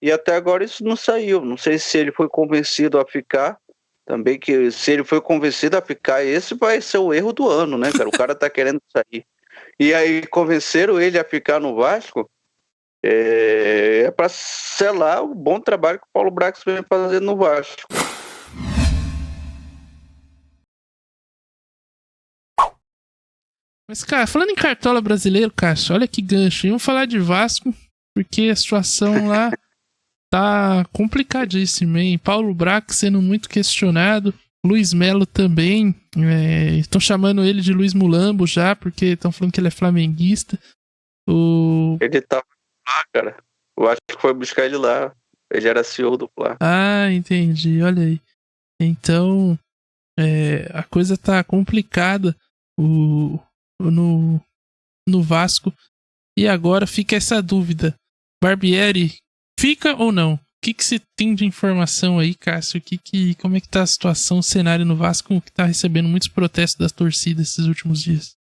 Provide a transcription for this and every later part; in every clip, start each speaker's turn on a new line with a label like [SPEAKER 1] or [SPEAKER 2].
[SPEAKER 1] E até agora isso não saiu. Não sei se ele foi convencido a ficar. Também que se ele foi convencido a ficar, esse vai ser o erro do ano, né, cara? O cara tá querendo sair. E aí convenceram ele a ficar no Vasco, para selar o bom trabalho que o Paulo Brax vem fazendo no Vasco.
[SPEAKER 2] Mas, cara, falando em Cartola brasileiro, Cássio, olha que gancho. Vamos falar de Vasco, porque a situação lá tá complicadíssima, hein? Paulo Brax sendo muito questionado. Luiz Melo também. Estão chamando ele de Luiz Mulambo já, porque estão falando que ele é flamenguista.
[SPEAKER 1] Ele tá lá, cara. Eu acho que foi buscar ele lá. Ele era CEO do Fla.
[SPEAKER 2] Ah, entendi. Olha aí. Então, a coisa tá complicada no Vasco. E agora fica essa dúvida. Barbieri fica ou não? O que você tem de informação aí, Cássio? Como é que tá a situação, o cenário no Vasco, que tá recebendo muitos protestos das torcidas esses últimos dias?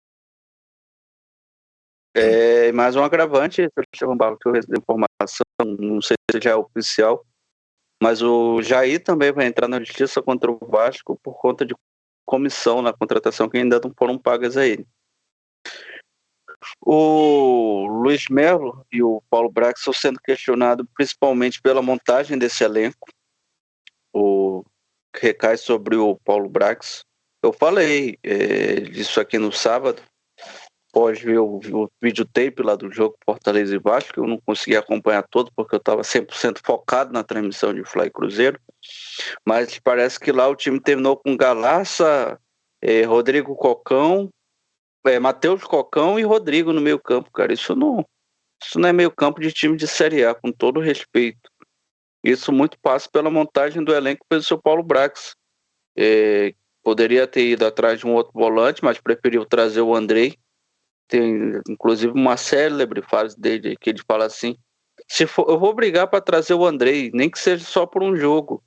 [SPEAKER 1] Mais um agravante, que eu recebi informação, não sei se já é oficial, mas o Jair também vai entrar na justiça contra o Vasco por conta de comissão na contratação que ainda não foram pagas a ele. O Luiz Melo e o Paulo Brax estão sendo questionados principalmente pela montagem desse elenco, o que recai sobre o Paulo Brax. Eu falei disso aqui no sábado, pode ver o videotape lá do jogo Fortaleza e Vasco, que eu não consegui acompanhar todo porque eu estava 100% focado na transmissão de Fla e Cruzeiro, mas parece que lá o time terminou com Galaça, Rodrigo Cocão, Matheus Cocão e Rodrigo no meio campo, cara. Isso não é meio campo de time de Série A, com todo respeito. Isso muito passa pela montagem do elenco pelo seu Paulo Brax. Poderia ter ido atrás de um outro volante, mas preferiu trazer o Andrei. Tem inclusive uma célebre frase dele que ele fala assim: eu vou brigar para trazer o Andrei, nem que seja só por um jogo.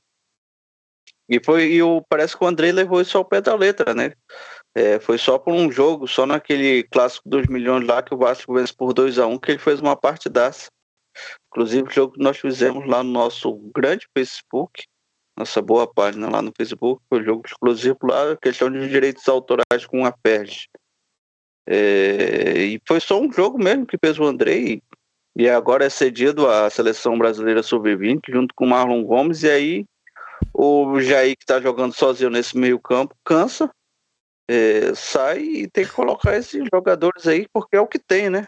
[SPEAKER 1] Parece que o Andrei levou isso ao pé da letra, né? Foi só por um jogo, só naquele clássico dos milhões lá que o Vasco vence por 2-1, que ele fez uma partidaça. Inclusive o jogo que nós fizemos lá no nosso grande Facebook, nossa boa página lá no Facebook, foi um jogo exclusivo lá, questão de direitos autorais com a PERJ. E foi só um jogo mesmo que fez o Andrei, e agora é cedido à Seleção Brasileira Sub-20, junto com o Marlon Gomes, e aí o Jair, que está jogando sozinho nesse meio campo, cansa, sai e tem que colocar esses jogadores aí, porque é o que tem, né?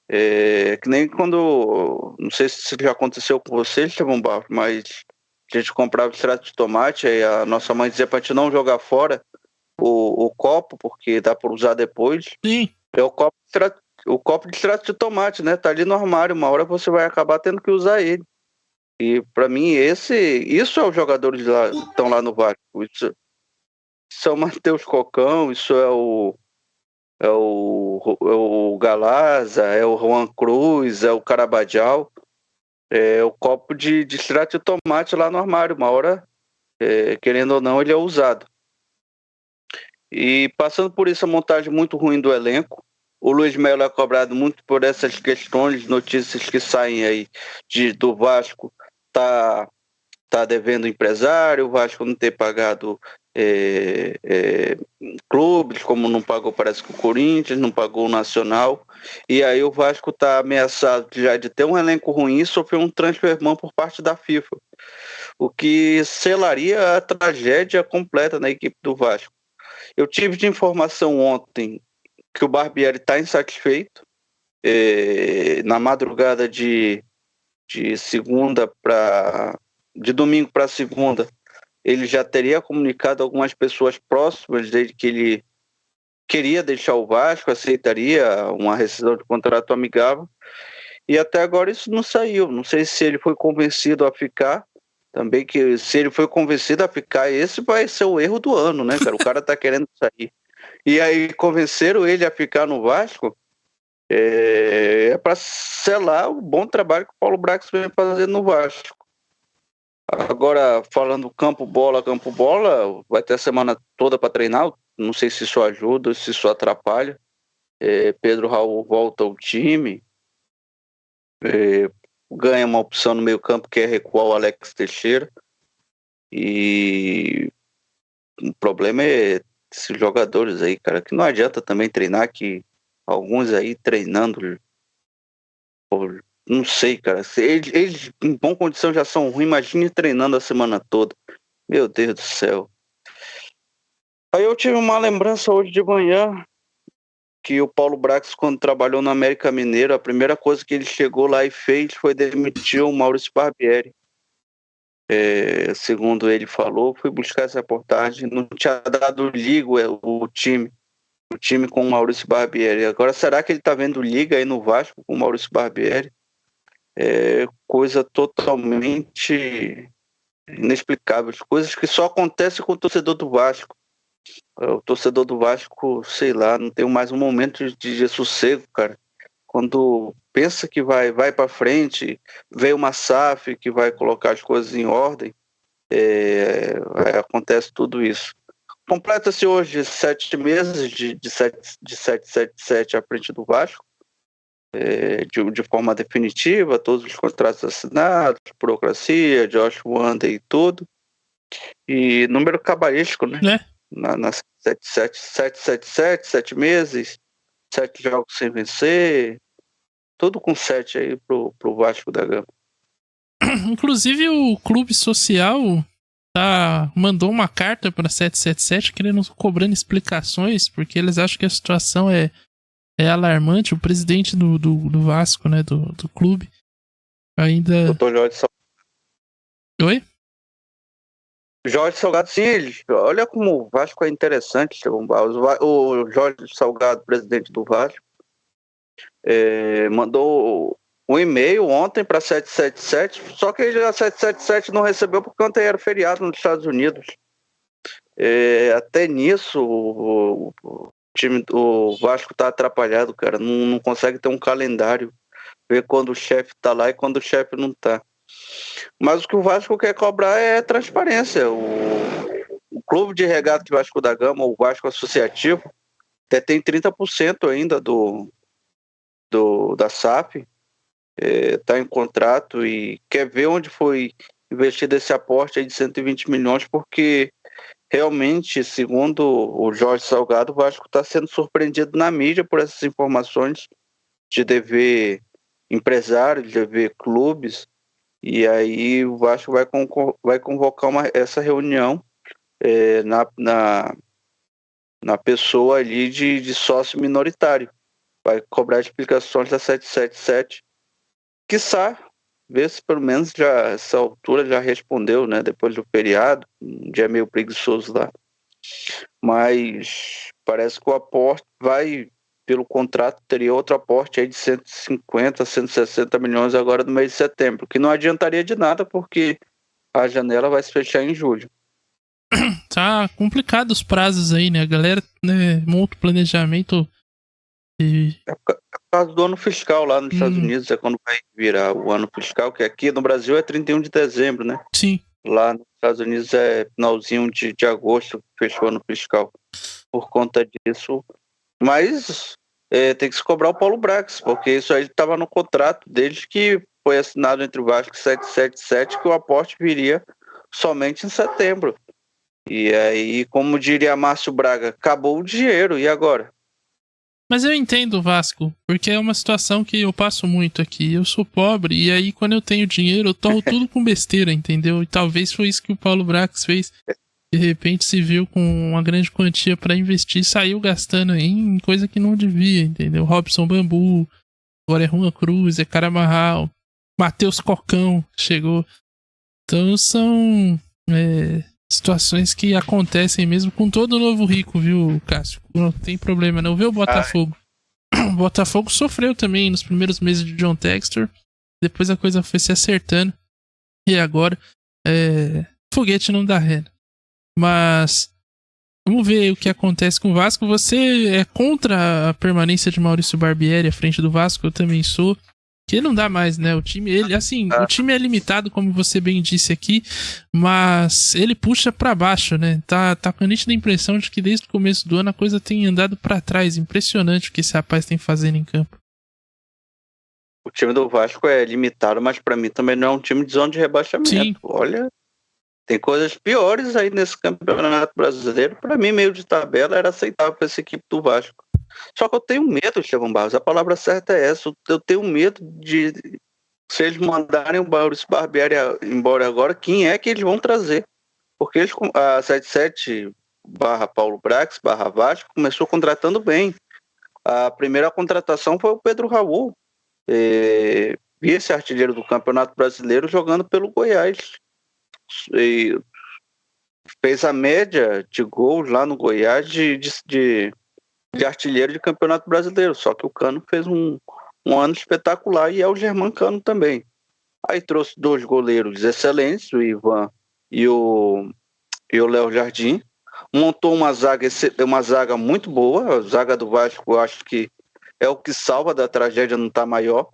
[SPEAKER 1] Que nem quando, não sei se já aconteceu com você, Estevão Barros, mas a gente comprava extrato de tomate, aí a nossa mãe dizia pra gente não jogar fora o copo, porque dá para usar depois.
[SPEAKER 2] Sim.
[SPEAKER 1] É o copo de extrato de tomate, né? Tá ali no armário, uma hora você vai acabar tendo que usar ele. E para mim isso é os jogadores lá, que estão lá no Vasco. Isso é o Matheus Cocão, isso é o Galaza, é o Juan Cruz, é o Carabajal, é o copo de extrato de tomate lá no armário. Uma hora, querendo ou não, ele é usado. E passando por isso, a montagem muito ruim do elenco. O Luiz Melo é cobrado muito por essas questões, notícias que saem aí do Vasco. Tá devendo empresário, o Vasco não ter pagado clubes, como não pagou, parece que o Corinthians, não pagou o Nacional, e aí o Vasco está ameaçado já de ter um elenco ruim e sofrer um transfer-ban por parte da FIFA, o que selaria a tragédia completa na equipe do Vasco. Eu tive de informação ontem que o Barbieri está insatisfeito, na madrugada de domingo para segunda, ele já teria comunicado a algumas pessoas próximas dele que ele queria deixar o Vasco, aceitaria uma rescisão de contrato amigável, e até agora isso não saiu. Não sei se ele foi convencido a ficar, também que se ele foi convencido a ficar, esse vai ser o erro do ano, né, cara? O cara tá querendo sair. E aí convenceram ele a ficar no Vasco, para selar o bom trabalho que o Paulo Brax vem fazendo no Vasco. Agora, falando campo bola, vai ter a semana toda para treinar. Não sei se isso ajuda, se isso atrapalha. Pedro Raul volta ao time. ganha uma opção no meio campo que é recuar o Alex Teixeira. E o problema é esses jogadores aí, cara, que não adianta também treinar, que alguns aí treinando, não sei, cara, se eles em boa condição já são ruins, imagine treinando a semana toda. Meu Deus do céu. Aí eu tive uma lembrança hoje de manhã que o Paulo Brax, quando trabalhou no América Mineiro, a primeira coisa que ele chegou lá e fez foi demitir o Maurício Barbieri. Segundo ele falou, fui buscar essa reportagem, não tinha dado liga o time com o Maurício Barbieri. Agora, será que ele está vendo liga aí no Vasco com o Maurício Barbieri? É coisa totalmente inexplicável, coisas que só acontecem com o torcedor do Vasco. O torcedor do Vasco, sei lá, não tem mais um momento de sossego, cara. Quando pensa que vai para frente, vem uma SAF que vai colocar as coisas em ordem, acontece tudo isso. Completa-se hoje 7 meses de 777 à frente do Vasco, de forma definitiva, todos os contratos assinados, burocracia, Josh Wander e tudo. E número cabalístico, né? Na 777, 7 meses, 7 jogos sem vencer, tudo com 7 aí pro Vasco da Gama.
[SPEAKER 2] Inclusive o Clube Social mandou uma carta para 777 cobrando explicações, porque eles acham que a situação é alarmante. O presidente do Vasco, né, do clube, ainda...
[SPEAKER 1] Dr. Jorge Salgado.
[SPEAKER 2] Oi?
[SPEAKER 1] Jorge Salgado, sim, olha como o Vasco é interessante. O Jorge Salgado, presidente do Vasco, mandou um e-mail ontem para 777, só que a 777 não recebeu porque ontem era feriado nos Estados Unidos. Até nisso o time do Vasco está atrapalhado, cara, não consegue ter um calendário, ver quando o chefe está lá e quando o chefe não está. Mas o que o Vasco quer cobrar é transparência. O clube de regata de Vasco da Gama, o Vasco Associativo, até tem 30% ainda da SAF, está em contrato e quer ver onde foi investido esse aporte aí de 120 milhões, porque realmente, segundo o Jorge Salgado, o Vasco está sendo surpreendido na mídia por essas informações de dever empresário, de dever clubes, e aí o Vasco vai convocar essa reunião na pessoa ali de sócio minoritário, vai cobrar explicações da 777, quiçá ver se pelo menos já essa altura já respondeu, né, depois do feriado, um dia meio preguiçoso lá, mas parece que o aporte vai, pelo contrato, teria outro aporte aí de 150, 160 milhões agora no mês de setembro, que não adiantaria de nada porque a janela vai se fechar em julho.
[SPEAKER 2] Tá complicado os prazos aí, né? A galera, né, monta o planejamento e...
[SPEAKER 1] É por causa do ano fiscal lá nos Estados Unidos, é quando vai virar o ano fiscal, que aqui no Brasil é 31 de dezembro, né?
[SPEAKER 2] Sim.
[SPEAKER 1] Lá nos Estados Unidos é finalzinho de agosto, fechou o ano fiscal. Por conta disso, mas tem que se cobrar o Paulo Brax, porque isso aí estava no contrato desde que foi assinado entre o Vasco e 777, que o aporte viria somente em setembro. E aí, como diria Márcio Braga, acabou o dinheiro, e agora?
[SPEAKER 2] Mas eu entendo o Vasco, porque é uma situação que eu passo muito aqui. Eu sou pobre, e aí quando eu tenho dinheiro, eu torro tudo com besteira, entendeu? E talvez foi isso que o Paulo Brax fez. De repente se viu com uma grande quantia para investir, saiu gastando aí em coisa que não devia, entendeu? Robson Bambu, agora é Juan Cruz, é Caramarral, Matheus Cocão chegou. Então são situações que acontecem mesmo com todo novo rico, viu, Cássio? Não tem problema não. Vê o Botafogo. O Botafogo sofreu também nos primeiros meses de John Textor, depois a coisa foi se acertando, e agora foguete não dá ré. Mas vamos ver o que acontece com o Vasco. Você é contra a permanência de Maurício Barbieri à frente do Vasco? Eu também sou. Que não dá mais, né? O time, o time é limitado, como você bem disse aqui, mas ele puxa pra baixo, né? Tá com a nítida impressão de que desde o começo do ano a coisa tem andado pra trás. Impressionante o que esse rapaz tem fazendo em campo.
[SPEAKER 1] o time do Vasco é limitado, mas para mim também não é um time de zona de rebaixamento.
[SPEAKER 2] Sim.
[SPEAKER 1] Olha, tem coisas piores aí nesse Campeonato Brasileiro. Para mim, meio de tabela era aceitável para essa equipe do Vasco. Só que eu tenho medo, Estevão Barros, a palavra certa é essa. Eu tenho medo de, se eles mandarem o Maurício Barbieri embora agora, quem é que eles vão trazer? Porque eles, a 77 barra Paulo Brax, barra Vasco, começou contratando bem. A primeira contratação foi o Pedro Raul, vice-artilheiro do Campeonato Brasileiro, jogando pelo Goiás. E fez a média de gols lá no Goiás de artilheiro de Campeonato Brasileiro. Só que o Cano fez um ano espetacular e é o Germán Cano também. Aí trouxe 2 goleiros excelentes, o Ivan e o Léo Jardim. Montou uma zaga muito boa. A zaga do Vasco, eu acho que é o que salva da tragédia não estar maior.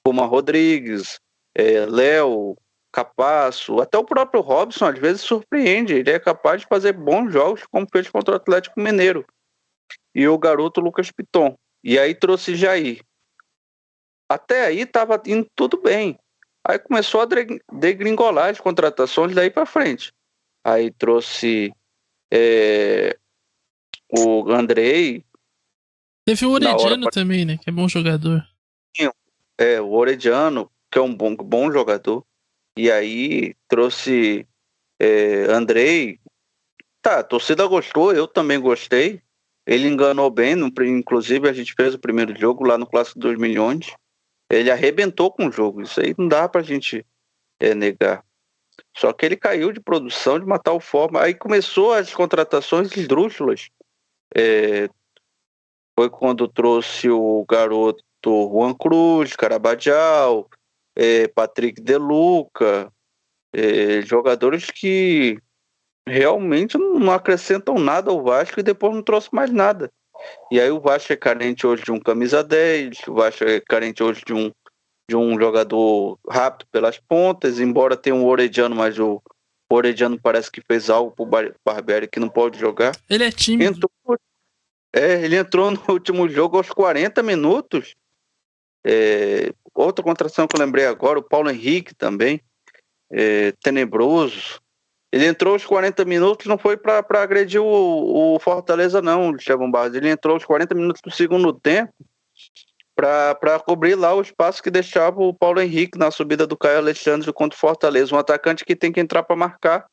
[SPEAKER 1] Como a Rodrigues, Léo, Capasso, até o próprio Robson às vezes surpreende. Ele é capaz de fazer bons jogos, como fez contra o Atlético Mineiro. E o garoto Lucas Piton. E aí trouxe Jair. Até aí estava indo tudo bem. Aí começou a degringolar as contratações daí para frente. Aí trouxe o Andrei.
[SPEAKER 2] Teve o Orediano também, né? Que é bom jogador.
[SPEAKER 1] O Orediano, que é um bom jogador. E aí trouxe Andrei. Tá, a torcida gostou, eu também gostei. Ele enganou bem, inclusive a gente fez o primeiro jogo lá no Clássico 2 Milhões. Ele arrebentou com o jogo, isso aí não dá pra gente negar. Só que ele caiu de produção de uma tal forma. Aí começou as contratações esdrúxulas. Foi quando trouxe o garoto Juan Cruz, Carabajal, Patrick De Luca, jogadores que realmente não acrescentam nada ao Vasco e depois não trouxe mais nada. E aí o Vasco é carente hoje de um camisa 10, o Vasco é carente hoje de um jogador rápido pelas pontas, embora tenha um Orediano, mas o Orediano parece que fez algo pro Barbieri que não pode jogar.
[SPEAKER 2] Ele é tímido.
[SPEAKER 1] Ele entrou no último jogo aos 40 minutos. Outra contratação que eu lembrei agora, o Paulo Henrique também, tenebroso. Ele entrou aos 40 minutos, não foi para agredir o Fortaleza não, o Estevão Barros. Ele entrou aos 40 minutos do segundo tempo para cobrir lá o espaço que deixava o Paulo Henrique na subida do Caio Alexandre contra o Fortaleza. Um atacante que tem que entrar para marcar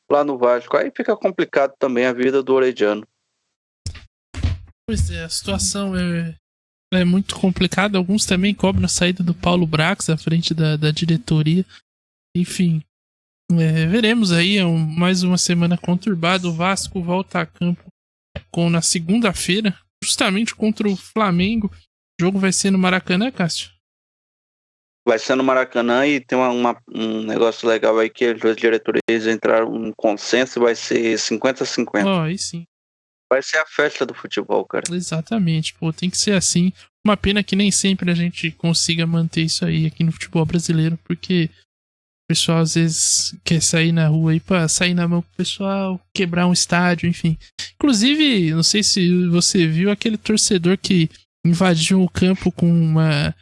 [SPEAKER 1] lá no Vasco. Aí fica complicado também a vida do Orediano.
[SPEAKER 2] Pois é, a situação é muito complicada. Alguns também cobram a saída do Paulo Brax à frente da diretoria. Enfim, veremos aí. Mais uma semana conturbada. O Vasco volta a campo na segunda-feira, justamente contra o Flamengo. O jogo vai ser no Maracanã, Cássio?
[SPEAKER 1] Vai ser no Maracanã e tem um negócio legal aí que as duas diretorias entraram em consenso e vai ser 50-50.
[SPEAKER 2] Aí sim.
[SPEAKER 1] Vai ser a festa do futebol, cara.
[SPEAKER 2] Exatamente, tem que ser assim. Uma pena que nem sempre a gente consiga manter isso aí aqui no futebol brasileiro, porque o pessoal às vezes quer sair na rua aí pra sair na mão com o pessoal, quebrar um estádio, enfim. Inclusive, não sei se você viu aquele torcedor que invadiu o campo com uma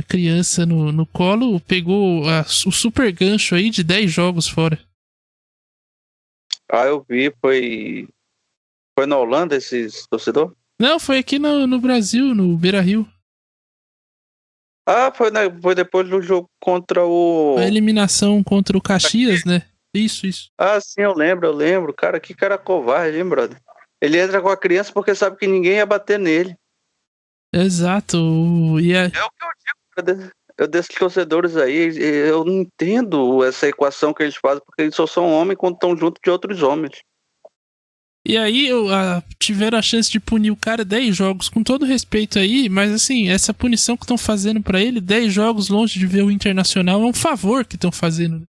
[SPEAKER 2] criança no colo, pegou o super gancho aí de 10 jogos fora.
[SPEAKER 1] Eu vi, foi na Holanda esse torcedor?
[SPEAKER 2] Não, foi aqui no Brasil, no Beira-Rio.
[SPEAKER 1] Foi depois do jogo contra o...
[SPEAKER 2] A eliminação contra o Caxias, né? Isso.
[SPEAKER 1] Sim, eu lembro. Cara, que cara covarde, hein, brother? Ele entra com a criança porque sabe que ninguém ia bater nele.
[SPEAKER 2] Exato.
[SPEAKER 1] É o que eu digo, cara, desses torcedores aí. Eu não entendo essa equação que eles fazem, porque eles só são homens quando estão junto de outros homens.
[SPEAKER 2] E aí tiveram a chance de punir o cara 10 jogos, com todo respeito aí, mas assim, essa punição que estão fazendo pra ele, 10 jogos longe de ver o Internacional, é um favor que estão fazendo.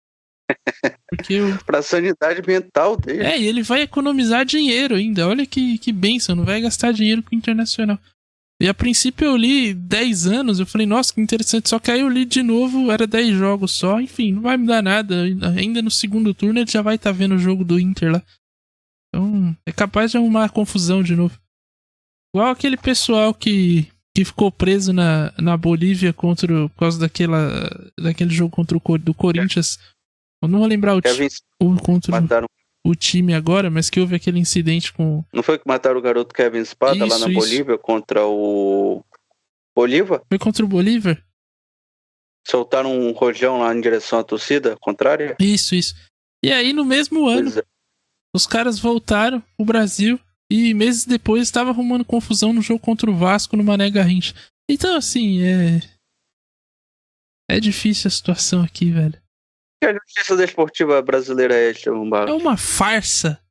[SPEAKER 2] Porque
[SPEAKER 1] pra sanidade mental dele.
[SPEAKER 2] E ele vai economizar dinheiro ainda, olha que bênção, não vai gastar dinheiro com o Internacional. E a princípio eu li 10 anos, eu falei, nossa, que interessante, só que aí eu li de novo, era 10 jogos só, enfim, não vai mudar nada, ainda no segundo turno ele já vai estar vendo o jogo do Inter lá. Então, é capaz de arrumar confusão de novo. Igual aquele pessoal que que ficou preso na Bolívia por causa daquele jogo contra do Corinthians. Eu não vou lembrar contra o time agora, mas que houve aquele incidente com...
[SPEAKER 1] Não foi que mataram o garoto Kevin Spada lá na Bolívia contra o Bolívar?
[SPEAKER 2] Foi contra o Bolívar?
[SPEAKER 1] Soltaram um rojão lá em direção à torcida contrária?
[SPEAKER 2] Isso. E aí, no mesmo ano, os caras voltaram pro Brasil e meses depois estava arrumando confusão no jogo contra o Vasco no Mané Garrincha. Então, assim, é difícil a situação aqui, velho.
[SPEAKER 1] A justiça desportiva brasileira é esta,
[SPEAKER 2] É uma farsa.